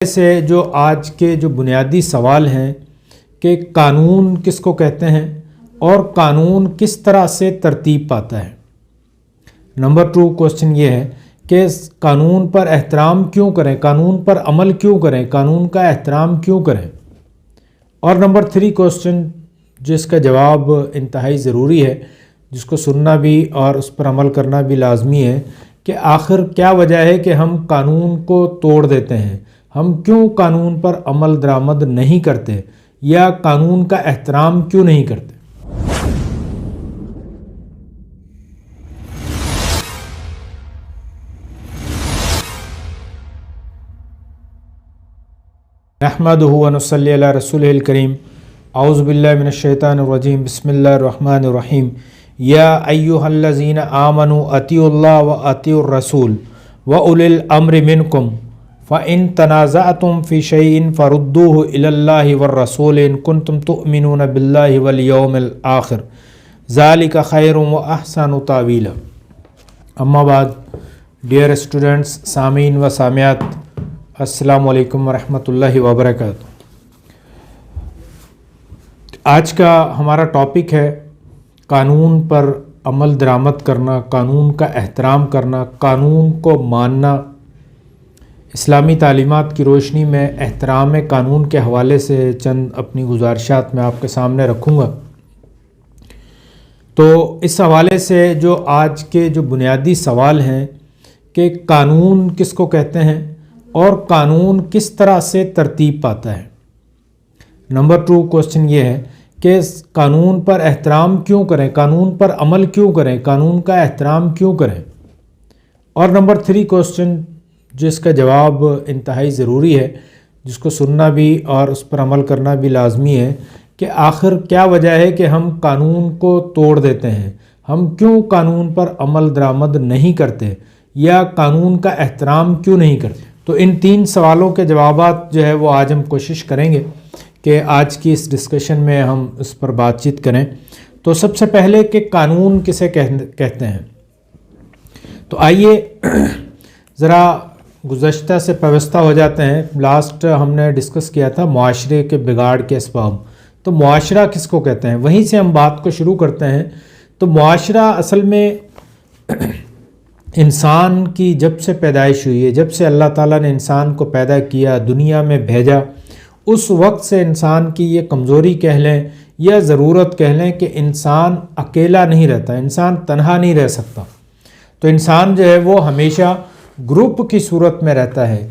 سے جو آج کے جو بنیادی سوال ہیں کہ قانون کس کو کہتے ہیں اور قانون کس طرح سے ترتیب پاتا ہے۔ نمبر 2 کوسچن یہ ہے کہ قانون پر احترام کیوں کریں، قانون پر عمل کیوں کریں، قانون کا احترام کیوں کریں۔ اور نمبر 3 کوسچن جس کا جواب انتہائی ضروری ہے، جس کو سننا بھی اور اس پر عمل کرنا بھی لازمی ہے کہ آخر کیا وجہ ہے کہ ہم قانون کو توڑ دیتے ہیں، ہم کیوں قانون پر عمل درآمد نہیں کرتے یا قانون کا احترام کیوں نہیں کرتے۔ نحمدہ ونصلی علی رسولہ الکریم، اعوذ باللہ من الشیطان الرجیم، بسم اللہ الرحمن الرحیم۔ یا ایھا الذین آمنوا اطیعوا اللہ واطیعوا الرسول واولی الامر منکم فإن تنازعتم فی شیء فردوہ الی اللہ والرسول ان کنتم تؤمنون باللہ والیوم الآخر ذالک خیر واحسن تاویلا۔ اما بعد، ڈیئر اسٹوڈنٹس، سامعین و سامعات، السلام علیکم ورحمۃ اللہ وبرکاتہ۔ آج کا ہمارا ٹاپک ہے قانون پر عمل درآمد کرنا، قانون کا احترام کرنا، قانون کو ماننا۔ اسلامی تعلیمات کی روشنی میں احترام قانون کے حوالے سے چند اپنی گزارشات میں آپ کے سامنے رکھوں گا۔ تو اس حوالے سے جو آج کے جو بنیادی سوال ہیں کہ قانون کس کو کہتے ہیں اور قانون کس طرح سے ترتیب پاتا ہے۔ نمبر 2 کوسچن یہ ہے کہ قانون پر احترام کیوں کریں، قانون پر عمل کیوں کریں، قانون کا احترام کیوں کریں۔ اور نمبر 3 کوسچن جس کا جواب انتہائی ضروری ہے، جس کو سننا بھی اور اس پر عمل کرنا بھی لازمی ہے کہ آخر کیا وجہ ہے کہ ہم قانون کو توڑ دیتے ہیں، ہم کیوں قانون پر عمل درآمد نہیں کرتے یا قانون کا احترام کیوں نہیں کرتے۔ تو ان 3 سوالوں کے جوابات جو ہے وہ آج ہم کوشش کریں گے کہ آج کی اس ڈسکشن میں ہم اس پر بات چیت کریں۔ تو سب سے پہلے کہ قانون کسے کہتے ہیں، تو آئیے ذرا گزشتہ سے پیوستہ ہو جاتے ہیں۔ لاسٹ ہم نے ڈسکس کیا تھا معاشرے کے بگاڑ کے اسباب، تو معاشرہ کس کو کہتے ہیں، وہیں سے ہم بات کو شروع کرتے ہیں۔ تو معاشرہ اصل میں انسان کی جب سے پیدائش ہوئی ہے، جب سے اللہ تعالیٰ نے انسان کو پیدا کیا، دنیا میں بھیجا، اس وقت سے انسان کی یہ کمزوری کہہ لیں یا ضرورت کہہ لیں کہ انسان اکیلا نہیں رہتا، انسان تنہا نہیں رہ سکتا۔ تو انسان جو ہے وہ ہمیشہ گروپ کی صورت میں رہتا ہے،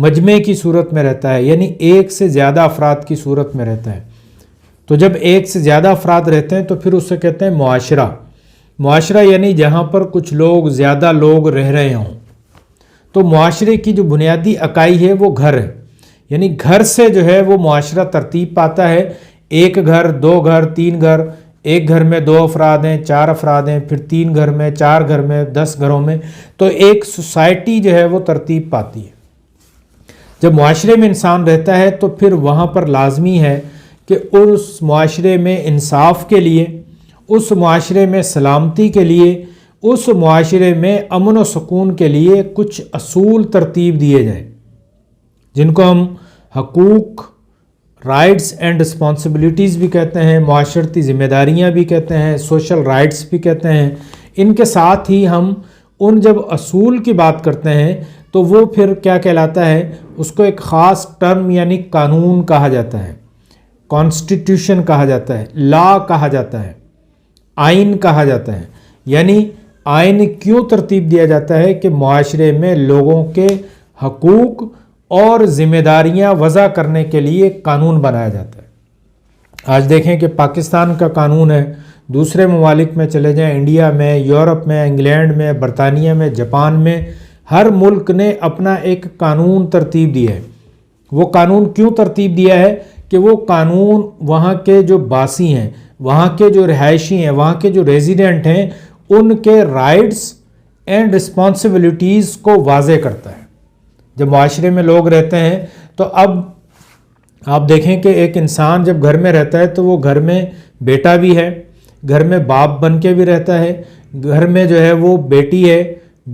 مجمع کی صورت میں رہتا ہے، یعنی ایک سے زیادہ افراد کی صورت میں رہتا ہے۔ تو جب ایک سے زیادہ افراد رہتے ہیں تو پھر اسے کہتے ہیں معاشرہ۔ معاشرہ یعنی جہاں پر کچھ لوگ، زیادہ لوگ رہ رہے ہوں۔ تو معاشرے کی جو بنیادی اکائی ہے وہ گھر ہے، یعنی گھر سے جو ہے وہ معاشرہ ترتیب پاتا ہے۔ ایک گھر، 2 گھر، 3 گھر، ایک گھر میں 2 افراد ہیں، 4 افراد ہیں، پھر 3 گھر میں، 4 گھر میں، 10 گھروں میں، تو ایک سوسائٹی جو ہے وہ ترتیب پاتی ہے۔ جب معاشرے میں انسان رہتا ہے تو پھر وہاں پر لازمی ہے کہ اس معاشرے میں انصاف کے لیے، اس معاشرے میں سلامتی کے لیے، اس معاشرے میں امن و سکون کے لیے کچھ اصول ترتیب دیے جائیں، جن کو ہم حقوق، رائٹس اینڈ رسپانسبلٹیز بھی کہتے ہیں، معاشرتی ذمہ داریاں بھی کہتے ہیں، سوشل رائٹس بھی کہتے ہیں۔ ان کے ساتھ ہی ہم ان جب اصول کی بات کرتے ہیں تو وہ پھر کیا کہلاتا ہے، اس کو ایک خاص ٹرم یعنی قانون کہا جاتا ہے، کانسٹیٹیوشن کہا جاتا ہے، لا کہا جاتا ہے، آئین کہا جاتا ہے۔ یعنی آئین کیوں ترتیب دیا جاتا ہے کہ معاشرے میں لوگوں کے حقوق اور ذمہ داریاں وضع کرنے کے لیے قانون بنایا جاتا ہے۔ آج دیکھیں کہ پاکستان کا قانون ہے، دوسرے ممالک میں چلے جائیں، انڈیا میں، یورپ میں، انگلینڈ میں، برطانیہ میں، جاپان میں، ہر ملک نے اپنا ایک قانون ترتیب دیا ہے۔ وہ قانون کیوں ترتیب دیا ہے کہ وہ قانون وہاں کے جو باسی ہیں، وہاں کے جو رہائشی ہیں، وہاں کے جو ریزیڈنٹ ہیں، ان کے رائٹس اینڈ رسپانسبلٹیز کو واضح کرتا ہے۔ جب معاشرے میں لوگ رہتے ہیں تو اب آپ دیکھیں کہ ایک انسان جب گھر میں رہتا ہے تو وہ گھر میں بیٹا بھی ہے، گھر میں باپ بن کے بھی رہتا ہے، گھر میں جو ہے وہ بیٹی ہے،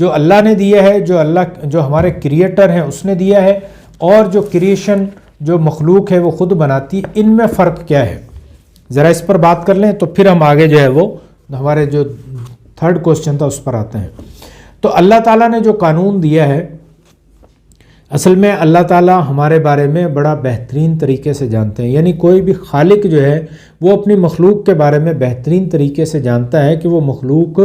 جو اللہ نے دیا ہے، جو ہمارے کریٹر ہیں اس نے دیا ہے، اور جو کریشن جو مخلوق ہے وہ خود بناتی ہے، ان میں فرق کیا ہے؟ ذرا اس پر بات کر لیں تو پھر ہم آگے جو ہے وہ ہمارے جو تھرڈ کوسچن تھا اس پر آتے ہیں۔ تو اللہ تعالیٰ نے جو قانون دیا ہے، اصل میں اللہ تعالیٰ ہمارے بارے میں بڑا بہترین طریقے سے جانتے ہیں، یعنی کوئی بھی خالق جو ہے وہ اپنی مخلوق کے بارے میں بہترین طریقے سے جانتا ہے کہ وہ مخلوق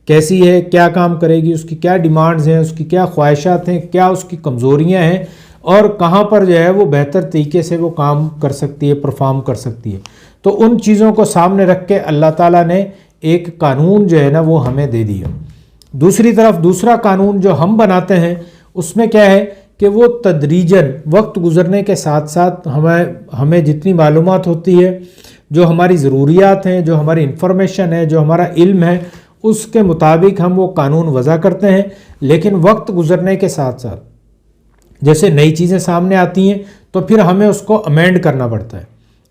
کیسی ہے، کیا کام کرے گی، اس کی کیا ڈیمانڈز ہیں، اس کی کیا خواہشات ہیں، کیا اس کی کمزوریاں ہیں، اور کہاں پر جو ہے وہ بہتر طریقے سے وہ کام کر سکتی ہے، پرفارم کر سکتی ہے۔ تو ان چیزوں کو سامنے رکھ کے اللہ تعالیٰ نے ایک قانون جو ہے نا وہ ہمیں دے دیا۔ دوسری طرف دوسرا قانون جو ہم بناتے ہیں اس میں کیا ہے کہ وہ تدریجاً وقت گزرنے کے ساتھ ساتھ ہمیں جتنی معلومات ہوتی ہے، جو ہماری ضروریات ہیں، جو ہماری انفارمیشن ہے، جو ہمارا علم ہے، اس کے مطابق ہم وہ قانون وضع کرتے ہیں، لیکن وقت گزرنے کے ساتھ ساتھ جیسے نئی چیزیں سامنے آتی ہیں تو پھر ہمیں اس کو امینڈ کرنا پڑتا ہے،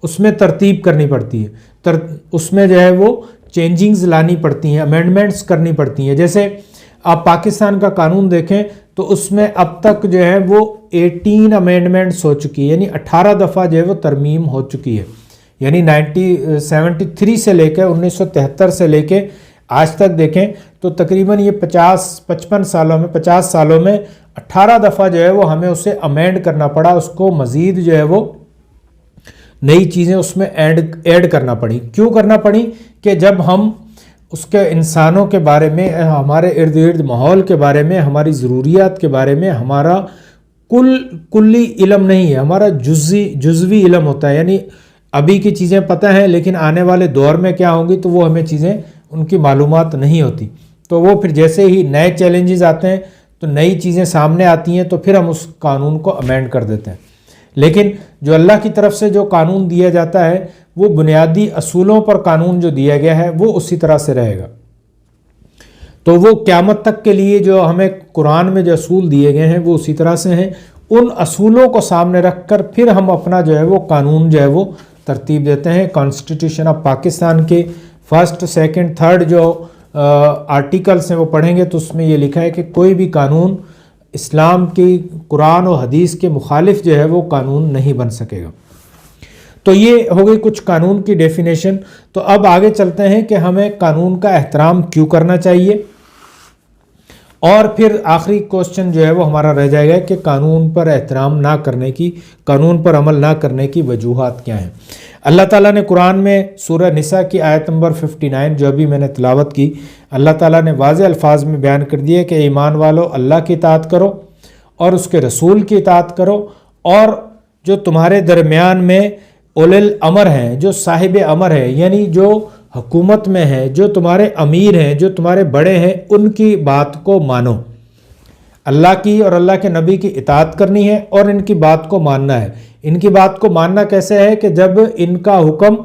اس میں ترتیب کرنی پڑتی ہے، اس میں جو ہے وہ چینجنگز لانی پڑتی ہیں، امینڈمنٹس کرنی پڑتی ہیں۔ جیسے آپ پاکستان کا قانون دیکھیں تو اس میں اب تک جو ہے وہ 18 امینڈمنٹس ہو چکی ہے، یعنی 18 دفعہ جو ہے وہ ترمیم ہو چکی ہے، یعنی 1973 سے لے کے 1973 سے لے کے آج تک دیکھیں تو تقریباً یہ 50 سالوں میں 18 دفعہ جو ہے وہ ہمیں اسے امینڈ کرنا پڑا، اس کو مزید جو ہے وہ نئی چیزیں اس میں ایڈ کرنا پڑی۔ کیوں کرنا پڑی؟ کہ جب ہم اس کے انسانوں کے بارے میں، ہمارے ارد گرد ماحول کے بارے میں، ہماری ضروریات کے بارے میں ہمارا کلی علم نہیں ہے، ہمارا جزوی علم ہوتا ہے، یعنی ابھی کی چیزیں پتہ ہیں لیکن آنے والے دور میں کیا ہوں گی تو وہ ہمیں چیزیں ان کی معلومات نہیں ہوتی، تو وہ پھر جیسے ہی نئے چیلنجز آتے ہیں تو نئی چیزیں سامنے آتی ہیں تو پھر ہم اس قانون کو امینڈ کر دیتے ہیں۔ لیکن جو اللہ کی طرف سے جو قانون دیا جاتا ہے وہ بنیادی اصولوں پر قانون جو دیا گیا ہے وہ اسی طرح سے رہے گا، تو وہ قیامت تک کے لیے جو ہمیں قرآن میں جو اصول دیے گئے ہیں وہ اسی طرح سے ہیں۔ ان اصولوں کو سامنے رکھ کر پھر ہم اپنا جو ہے وہ قانون جو ہے وہ ترتیب دیتے ہیں۔ کانسٹیٹیوشن آف پاکستان کے 1st 2nd 3rd جو آرٹیکلس ہیں وہ پڑھیں گے تو اس میں یہ لکھا ہے کہ کوئی بھی قانون اسلام کی قرآن و حدیث کے مخالف جو ہے وہ قانون نہیں بن سکے گا۔ تو یہ ہو گئی کچھ قانون کی ڈیفینیشن۔ تو اب آگے چلتے ہیں کہ ہمیں قانون کا احترام کیوں کرنا چاہیے، اور پھر آخری کوسچن جو ہے وہ ہمارا رہ جائے گا کہ قانون پر احترام نہ کرنے کی، قانون پر عمل نہ کرنے کی وجوہات کیا ہیں۔ اللہ تعالیٰ نے قرآن میں سورہ نساء کی آیت نمبر 59 جو ابھی میں نے تلاوت کی، اللہ تعالیٰ نے واضح الفاظ میں بیان کر دیا کہ ایمان والو اللہ کی اطاعت کرو اور اس کے رسول کی اطاعت کرو، اور جو تمہارے درمیان میں اولل الامر ہیں، جو صاحب امر ہے، یعنی جو حکومت میں ہے، جو تمہارے امیر ہیں، جو تمہارے بڑے ہیں، ان کی بات کو مانو۔ اللہ کی اور اللہ کے نبی کی اطاعت کرنی ہے اور ان کی بات کو ماننا ہے۔ ان کی بات کو ماننا کیسے ہے کہ جب ان کا حکم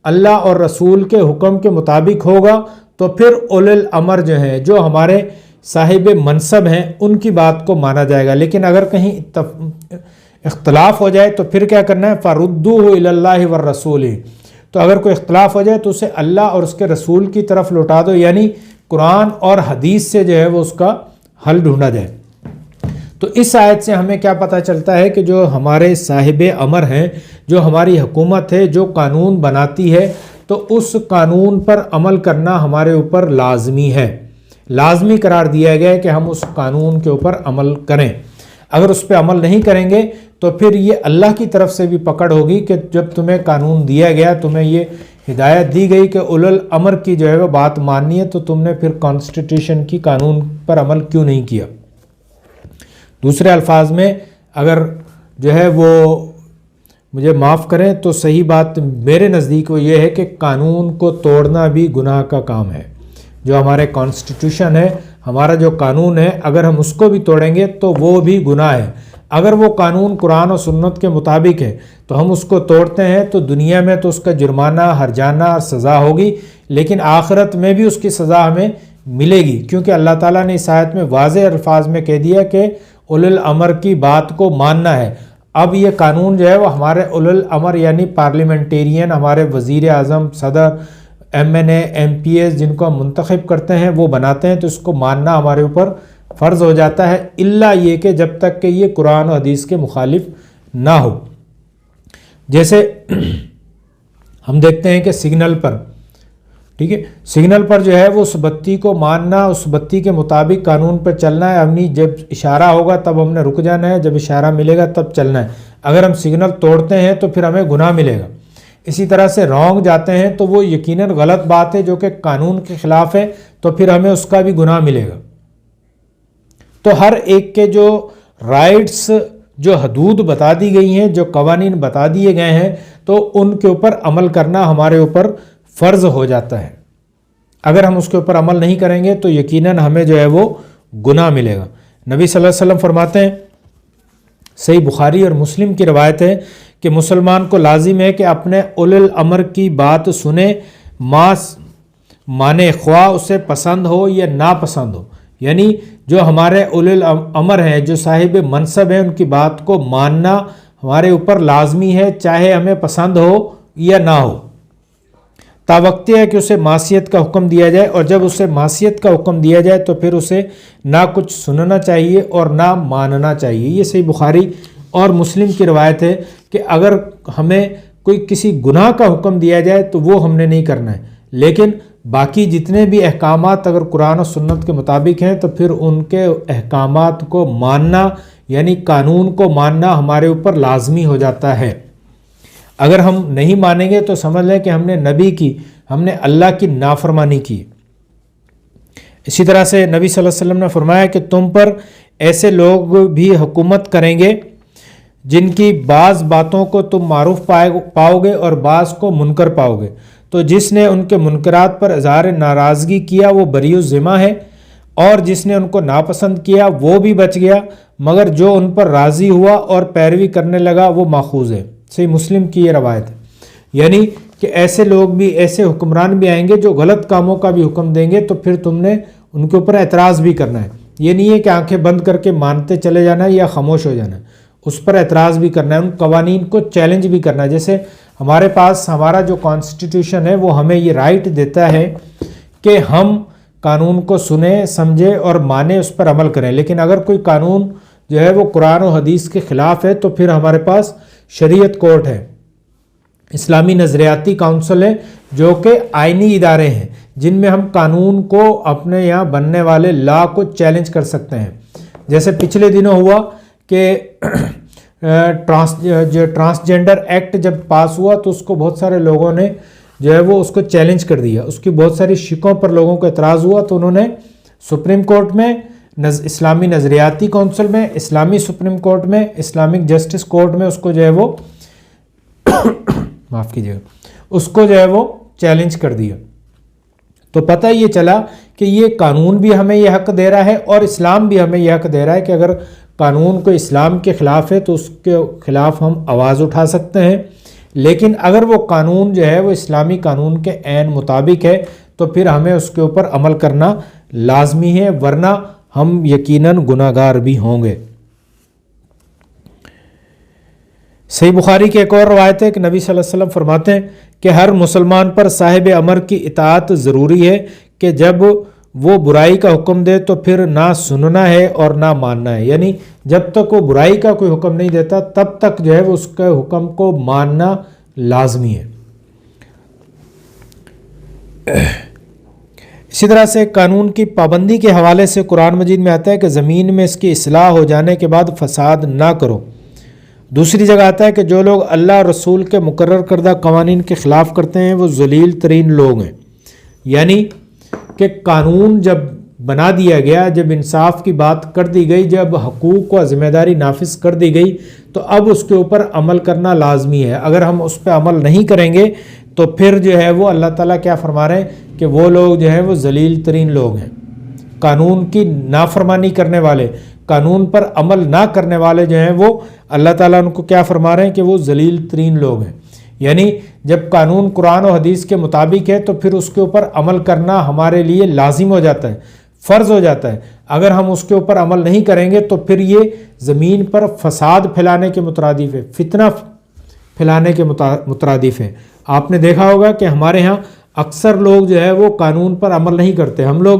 اللہ اور رسول کے حکم کے مطابق ہوگا تو پھر اولل الامر جو ہیں، جو ہمارے صاحب منصب ہیں، ان کی بات کو مانا جائے گا۔ لیکن اگر کہیں اختلاف ہو جائے تو پھر کیا کرنا ہے؟ فَرُدُّوهُ إِلَى اللَّهِ وَالرَّسُولِ۔ تو اگر کوئی اختلاف ہو جائے تو اسے اللہ اور اس کے رسول کی طرف لوٹا دو، یعنی قرآن اور حدیث سے جو ہے وہ اس کا حل ڈھونڈا جائے۔ تو اس آیت سے ہمیں کیا پتہ چلتا ہے کہ جو ہمارے صاحب امر ہیں، جو ہماری حکومت ہے، جو قانون بناتی ہے، تو اس قانون پر عمل کرنا ہمارے اوپر لازمی ہے، لازمی قرار دیا گیا ہے کہ ہم اس قانون کے اوپر عمل کریں۔ اگر اس پہ عمل نہیں کریں گے تو پھر یہ اللہ کی طرف سے بھی پکڑ ہوگی کہ جب تمہیں قانون دیا گیا، تمہیں یہ ہدایت دی گئی کہ اولل الامر کی جو ہے وہ بات ماننی ہے، تو تم نے پھر کانسٹیٹیوشن کی قانون پر عمل کیوں نہیں کیا؟ دوسرے الفاظ میں اگر جو ہے وہ مجھے معاف کریں تو صحیح بات میرے نزدیک وہ یہ ہے کہ قانون کو توڑنا بھی گناہ کا کام ہے۔ جو ہمارے کانسٹیٹیوشن ہے، ہمارا جو قانون ہے، اگر ہم اس کو بھی توڑیں گے تو وہ بھی گناہ ہے۔ اگر وہ قانون قرآن و سنت کے مطابق ہے تو ہم اس کو توڑتے ہیں تو دنیا میں تو اس کا جرمانہ، ہرجانہ اور سزا ہوگی، لیکن آخرت میں بھی اس کی سزا ہمیں ملے گی، کیونکہ اللہ تعالیٰ نے اس آیت میں واضح الفاظ میں کہہ دیا کہ اولل الامر کی بات کو ماننا ہے۔ اب یہ قانون جو ہے وہ ہمارے اولل الامر یعنی پارلیمنٹیرین، ہمارے وزیر اعظم، صدر، ایم این اے، ایم پی ایس جن کو ہم منتخب کرتے ہیں وہ بناتے ہیں، تو اس کو ماننا ہمارے اوپر فرض ہو جاتا ہے، الا یہ کہ جب تک کہ یہ قرآن و حدیث کے مخالف نہ ہو۔ جیسے ہم دیکھتے ہیں کہ سگنل پر، ٹھیک ہے، سگنل پر جو ہے وہ اس بتی کو ماننا، اس بتی کے مطابق قانون پر چلنا ہے، اپنی جب اشارہ ہوگا تب ہم نے رک جانا ہے، جب اشارہ ملے گا تب چلنا ہے۔ اگر ہم سگنل توڑتے ہیں تو پھر ہمیں گناہ ملے گا۔ اسی طرح سے رونگ جاتے ہیں تو وہ یقیناً غلط بات ہے جو کہ قانون کے خلاف ہے، تو پھر ہمیں اس کا بھی گناہ ملے گا۔ تو ہر ایک کے جو رائٹس، جو حدود بتا دی گئی ہیں، جو قوانین بتا دیے گئے ہیں، تو ان کے اوپر عمل کرنا ہمارے اوپر فرض ہو جاتا ہے۔ اگر ہم اس کے اوپر عمل نہیں کریں گے تو یقیناً ہمیں جو ہے وہ گناہ ملے گا۔ نبی صلی اللہ علیہ وسلم فرماتے ہیں، صحیح بخاری اور مسلم کی روایت ہے کہ مسلمان کو لازم ہے کہ اپنے اولی الامر کی بات سنے، مانے، خواہ اسے پسند ہو یا ناپسند ہو۔ یعنی جو ہمارے اولی الامر ہیں، جو صاحب منصب ہیں، ان کی بات کو ماننا ہمارے اوپر لازمی ہے، چاہے ہمیں پسند ہو یا نہ ہو۔ تاوقت ہے کہ اسے معصیت کا حکم دیا جائے، اور جب اسے معصیت کا حکم دیا جائے تو پھر اسے نہ کچھ سننا چاہیے اور نہ ماننا چاہیے۔ یہ صحیح بخاری اور مسلم کی روایت ہے کہ اگر ہمیں کوئی کسی گناہ کا حکم دیا جائے تو وہ ہم نے نہیں کرنا ہے، لیکن باقی جتنے بھی احکامات اگر قرآن و سنت کے مطابق ہیں تو پھر ان کے احکامات کو ماننا، یعنی قانون کو ماننا ہمارے اوپر لازمی ہو جاتا ہے۔ اگر ہم نہیں مانیں گے تو سمجھ لیں کہ ہم نے نبی کی، ہم نے اللہ کی نافرمانی کی۔ اسی طرح سے نبی صلی اللہ علیہ وسلم نے فرمایا کہ تم پر ایسے لوگ بھی حکومت کریں گے جن کی بعض باتوں کو تم معروف پاؤ گے اور بعض کو منکر پاؤ گے، تو جس نے ان کے منکرات پر اظہار ناراضگی کیا وہ بری الذمہ ہے، اور جس نے ان کو ناپسند کیا وہ بھی بچ گیا، مگر جو ان پر راضی ہوا اور پیروی کرنے لگا وہ ماخوذ ہے۔ صحیح مسلم کی یہ روایت ہے۔ یعنی کہ ایسے لوگ بھی، ایسے حکمران بھی آئیں گے جو غلط کاموں کا بھی حکم دیں گے، تو پھر تم نے ان کے اوپر اعتراض بھی کرنا ہے۔ یہ نہیں ہے کہ آنکھیں بند کر کے مانتے چلے جانا ہے یا خاموش ہو جانا ہے، اس پر اعتراض بھی کرنا ہے، ان قوانین کو چیلنج بھی کرنا ہے۔ جیسے ہمارے پاس ہمارا جو کانسٹیٹیوشن ہے وہ ہمیں یہ رائٹ دیتا ہے کہ ہم قانون کو سنیں، سمجھیں اور مانیں، اس پر عمل کریں، لیکن اگر کوئی قانون جو ہے وہ قرآن و حدیث کے خلاف ہے تو پھر ہمارے پاس شریعت کورٹ ہے، اسلامی نظریاتی کونسل ہے، جو کہ آئینی ادارے ہیں جن میں ہم قانون کو، اپنے یہاں بننے والے لا کو چیلنج کر سکتے ہیں۔ جیسے پچھلے دنوں ہوا کہ ٹرانسجینڈر ایکٹ جب پاس ہوا تو اس کو بہت سارے لوگوں نے جو ہے وہ اس کو چیلنج کر دیا، اس کی بہت ساری شکوں پر لوگوں کو اعتراض ہوا، تو انہوں نے سپریم کورٹ میں، اسلامی نظریاتی کونسل میں، اسلامی سپریم کورٹ میں، اسلامک جسٹس کورٹ میں اس کو جو ہے وہ معاف کیجیے گا، اس کو جو ہے وہ چیلنج کر دیا۔ تو پتہ یہ چلا کہ یہ قانون بھی ہمیں یہ حق دے رہا ہے اور اسلام بھی ہمیں یہ حق دے رہا ہے کہ اگر قانون کو اسلام کے خلاف ہے تو اس کے خلاف ہم آواز اٹھا سکتے ہیں، لیکن اگر وہ قانون جو ہے وہ اسلامی قانون کے عین مطابق ہے تو پھر ہمیں اس کے اوپر عمل کرنا لازمی ہے، ورنہ ہم یقیناً گناہ گار بھی ہوں گے۔ صحیح بخاری کی ایک اور روایت ہے کہ نبی صلی اللہ علیہ وسلم فرماتے ہیں کہ ہر مسلمان پر صاحب امر کی اطاعت ضروری ہے، کہ جب وہ برائی کا حکم دے تو پھر نہ سننا ہے اور نہ ماننا ہے۔ یعنی جب تک وہ برائی کا کوئی حکم نہیں دیتا تب تک جو ہے وہ اس کے حکم کو ماننا لازمی ہے۔ اسی طرح سے قانون کی پابندی کے حوالے سے قرآن مجید میں آتا ہے کہ زمین میں اس کی اصلاح ہو جانے کے بعد فساد نہ کرو۔ دوسری جگہ آتا ہے کہ جو لوگ اللہ اور رسول کے مقرر کردہ قوانین کے خلاف کرتے ہیں وہ ذلیل ترین لوگ ہیں۔ یعنی کہ قانون جب بنا دیا گیا، جب انصاف کی بات کر دی گئی، جب حقوق و ذمہ داری نافذ کر دی گئی، تو اب اس کے اوپر عمل کرنا لازمی ہے۔ اگر ہم اس پہ عمل نہیں کریں گے تو پھر جو ہے وہ اللہ تعالیٰ کیا فرما رہے ہیں کہ وہ لوگ جو ہے وہ ذلیل ترین لوگ ہیں۔ قانون کی نافرمانی کرنے والے، قانون پر عمل نہ کرنے والے جو ہیں وہ اللہ تعالیٰ ان کو کیا فرما رہے ہیں کہ وہ ذلیل ترین لوگ ہیں۔ یعنی جب قانون قرآن و حدیث کے مطابق ہے تو پھر اس کے اوپر عمل کرنا ہمارے لیے لازم ہو جاتا ہے، فرض ہو جاتا ہے۔ اگر ہم اس کے اوپر عمل نہیں کریں گے تو پھر یہ زمین پر فساد پھیلانے کے مترادف ہے، فتنہ پھیلانے کے مترادف ہے۔ آپ نے دیکھا ہوگا کہ ہمارے ہاں اکثر لوگ جو ہے وہ قانون پر عمل نہیں کرتے۔ ہم لوگ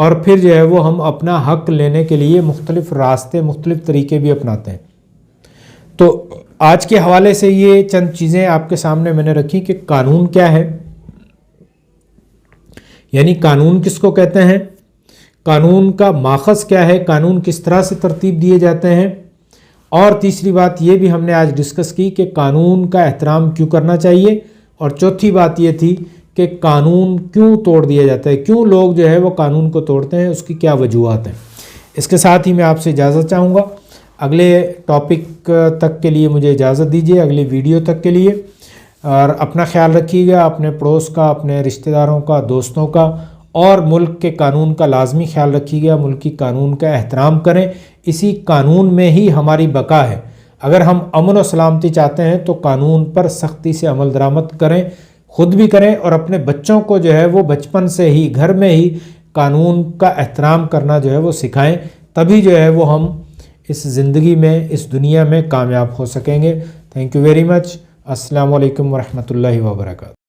اور پھر جو ہے وہ ہم اپنا حق لینے کے لیے مختلف راستے مختلف طریقے بھی اپناتے ہیں۔ تو آج کے حوالے سے یہ چند چیزیں آپ کے سامنے میں نے رکھی کہ قانون کیا ہے، یعنی قانون کس کو کہتے ہیں، قانون کا ماخذ کیا ہے، قانون کس طرح سے ترتیب دیے جاتے ہیں، اور تیسری بات یہ بھی ہم نے آج ڈسکس کی کہ قانون کا احترام کیوں کرنا چاہیے، اور چوتھی بات یہ تھی کہ قانون کیوں توڑ دیا جاتا ہے، کیوں لوگ جو ہے وہ قانون کو توڑتے ہیں، اس کی کیا وجوہات ہیں۔ اس کے ساتھ ہی میں آپ سے اجازت چاہوں گا، اگلے ٹاپک تک کے لیے مجھے اجازت دیجیے، اگلی ویڈیو تک کے لیے، اور اپنا خیال رکھیے گا، اپنے پڑوس کا، اپنے رشتہ داروں کا، دوستوں کا، اور ملک کے قانون کا لازمی خیال رکھیے گا، ملکی قانون کا احترام کریں، اسی قانون میں ہی ہماری بقا ہے۔ اگر ہم امن و سلامتی چاہتے ہیں تو قانون پر سختی سے عمل درآمد کریں، خود بھی کریں، اور اپنے بچوں کو جو ہے وہ بچپن سے ہی گھر میں ہی قانون کا احترام کرنا جو ہے وہ سکھائیں، تبھی جو ہے وہ ہم اس زندگی میں، اس دنیا میں کامیاب ہو سکیں گے۔ Thank you very much. السلام علیکم ورحمۃ اللہ وبرکاتہ۔